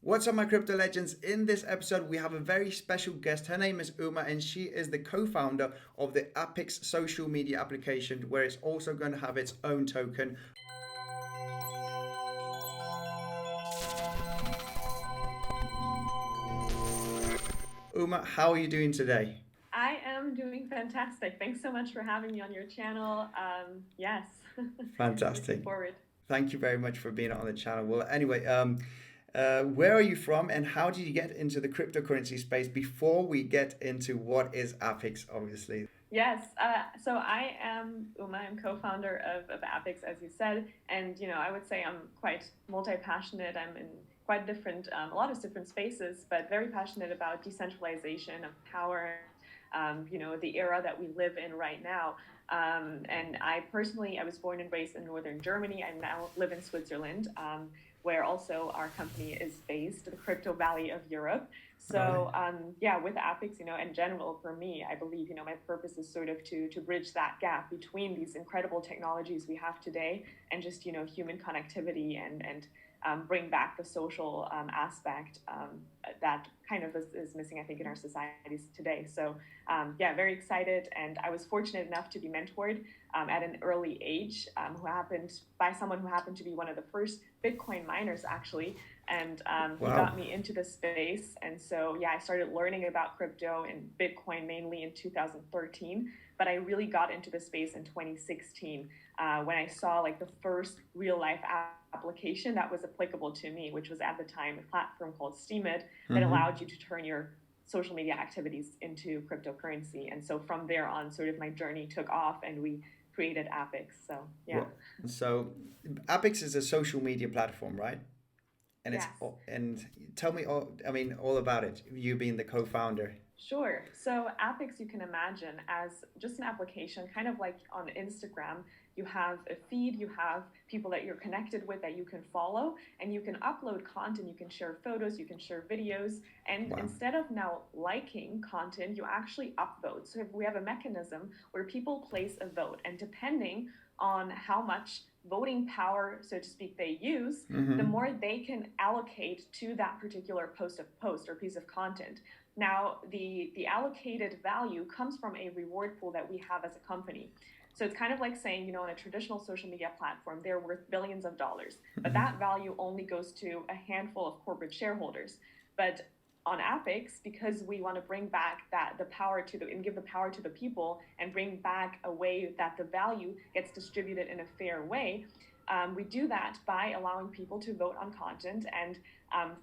What's up, my crypto legends? In this episode, we have a very special guest. Her name is Uma, and she is the co-founder of the APEX social media application, where it's also going to have its own token. Uma, how are you doing today? I am doing fantastic. Thanks so much for having me on your channel. Yes, looking Fantastic. forward. Thank you very much for being on the channel. Well, anyway, where are you from, and how did you get into the cryptocurrency space before we get into what is APEX, obviously? Yes, so I am Uma. I'm co-founder of Apix, as you said, and I would say I'm quite multi-passionate. I'm in quite different, a lot of different spaces, but very passionate about decentralization of power. The era that we live in right now. And I was born and raised in northern Germany. I now live in Switzerland, where also our company is based, the Crypto Valley of Europe. So with Apix, in general, for me, I believe, my purpose is sort of to bridge that gap between these incredible technologies we have today and just, human connectivity and bring back the social aspect that kind of is missing, I think, in our societies today. So very excited. And I was fortunate enough to be mentored at an early age by someone who happened to be one of the first Bitcoin miners, actually. And he got me into the space. And so, I started learning about crypto and Bitcoin mainly in 2013. But I really got into the space in 2016 when I saw the first real life application that was applicable to me, which was at the time a platform called Steemit that allowed you to turn your social media activities into cryptocurrency. And so from there on, sort of my journey took off and we created Apix. So, yeah. So APEX is a social media platform, right? And yes. And tell me all about it, you being the co-founder. Sure. So Apix, you can imagine as just an application, kind of like on Instagram. You have a feed, you have people that you're connected with that you can follow, and you can upload content, you can share photos, you can share videos, and instead of now liking content, you actually upvote. So we have a mechanism where people place a vote, and depending on how much voting power, so to speak, they use, the more they can allocate to that particular post or piece of content. Now, the allocated value comes from a reward pool that we have as a company. So it's kind of like saying, on a traditional social media platform, they're worth billions of dollars, but that value only goes to a handful of corporate shareholders. But on Apix, because we want to bring back the power and give the power to the people and bring back a way that the value gets distributed in a fair way, we do that by allowing people to vote on content, and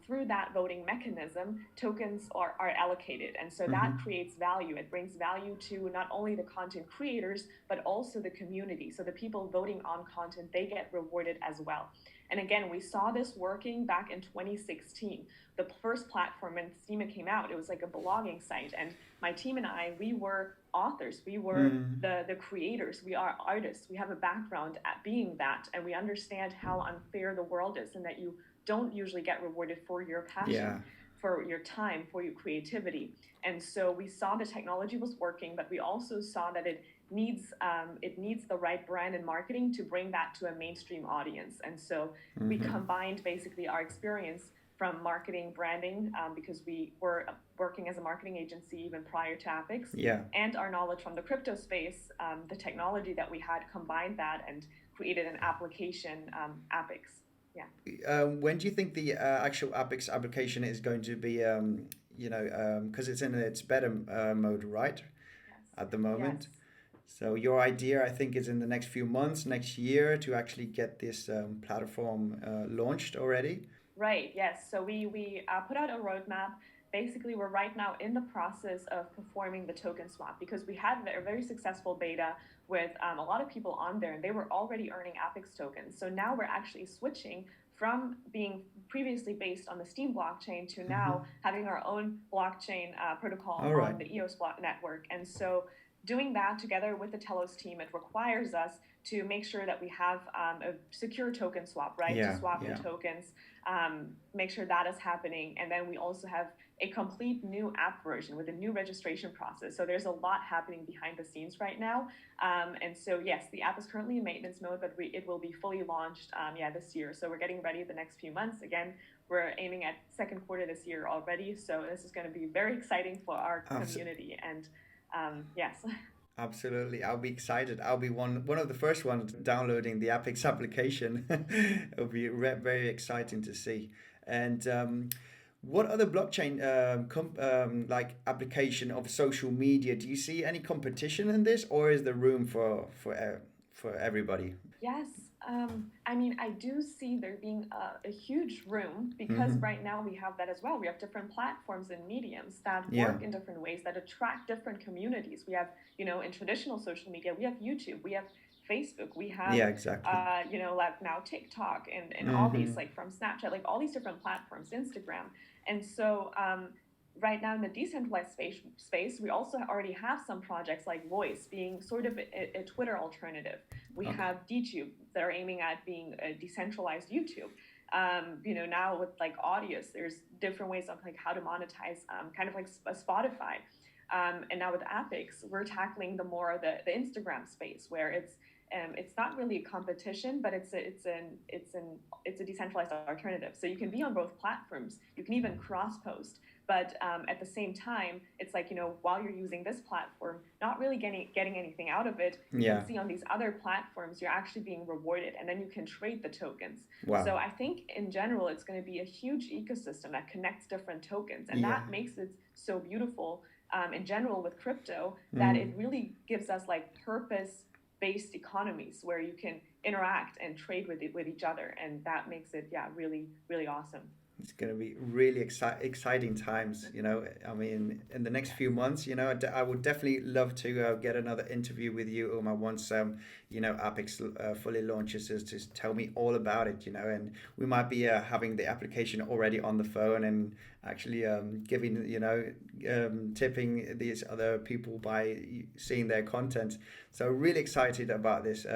through that voting mechanism, tokens are allocated. And so that creates value. It brings value to not only the content creators, but also the community. So the people voting on content, they get rewarded as well. And again, we saw this working back in 2016. The first platform when Steemit came out, it was like a blogging site. And my team and I, we were authors. We were the creators. We are artists. We have a background at being that. And we understand how unfair the world is and that you don't usually get rewarded for your passion, for your time, for your creativity. And so we saw the technology was working, but we also saw that it needs the right brand and marketing to bring that to a mainstream audience. And so we combined basically our experience from marketing, branding, because we were working as a marketing agency even prior to Apix, and our knowledge from the crypto space, the technology that we had, combined that and created an application, Apix. When do you think the actual APEX application is going to be, because it's in its beta mode, right? Yes. At the moment. Yes. So your idea, I think, is in the next few months, next year, to actually get this platform launched already. Right. Yes. So we put out a roadmap. Basically, we're right now in the process of performing the token swap because we had a very successful beta with a lot of people on there, and they were already earning Apix tokens. So now we're actually switching from being previously based on the Steem blockchain to now having our own blockchain protocol on the EOS block network. And so doing that together with the Telos team, it requires us to make sure that we have a secure token swap, right? To swap the tokens, make sure that is happening. And then we also have a complete new app version with a new registration process. So there's a lot happening behind the scenes right now. And so, yes, the app is currently in maintenance mode, but it will be fully launched this year. So we're getting ready the next few months. Again, we're aiming at second quarter this year already. So this is going to be very exciting for our community. And yes. Absolutely, I'll be excited. I'll be one of the first ones downloading the AppX application. It'll be very exciting to see. And what other blockchain like application of social media do you see any competition in this, or is there room for everybody? Yes, I mean, I do see there being a huge room because right now we have that as well. We have different platforms and mediums that work in different ways that attract different communities. We have, in traditional social media, we have YouTube, we have Facebook, we have, exactly. Like now TikTok and all these, like from Snapchat, like all these different platforms, Instagram. And so right now in the decentralized space, we also already have some projects like Voice being sort of a Twitter alternative. We have DTube that are aiming at being a decentralized YouTube. Now with like Audius, there's different ways of like how to monetize, kind of like a Spotify. And now with AppX, we're tackling the Instagram space where it's not really a competition, but it's a decentralized alternative. So you can be on both platforms. You can even cross post. But at the same time, it's like, while you're using this platform, not really getting anything out of it, you can see on these other platforms, you're actually being rewarded, and then you can trade the tokens. Wow. So I think in general, it's going to be a huge ecosystem that connects different tokens. And that makes it so beautiful in general with crypto, that it really gives us like purpose-based economies where you can interact and trade with each other. And that makes it, really, really awesome. It's going to be really exciting times, I mean, in the next few months, I would definitely love to get another interview with you, Uma, once, AppX fully launches, to tell me all about it, and we might be having the application already on the phone and actually giving, tipping these other people by seeing their content. So really excited about this.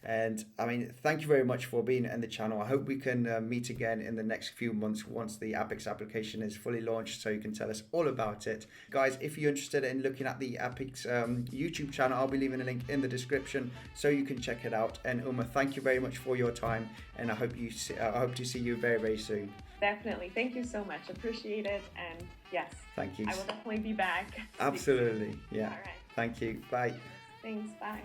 And I mean, thank you very much for being on the channel. I hope we can meet again in the next few months once the AppX application is fully launched, so you can tell us all about it. Guys, if you're interested in looking at the AppX YouTube channel, I'll be leaving a link in the description so you can check it out. And Uma, thank you very much for your time, and I hope to see you very, very soon. Definitely. Thank you so much. Appreciate it. And yes, thank you. I will definitely be back. Absolutely. Yeah. All right. Thank you. Bye. Thanks. Bye.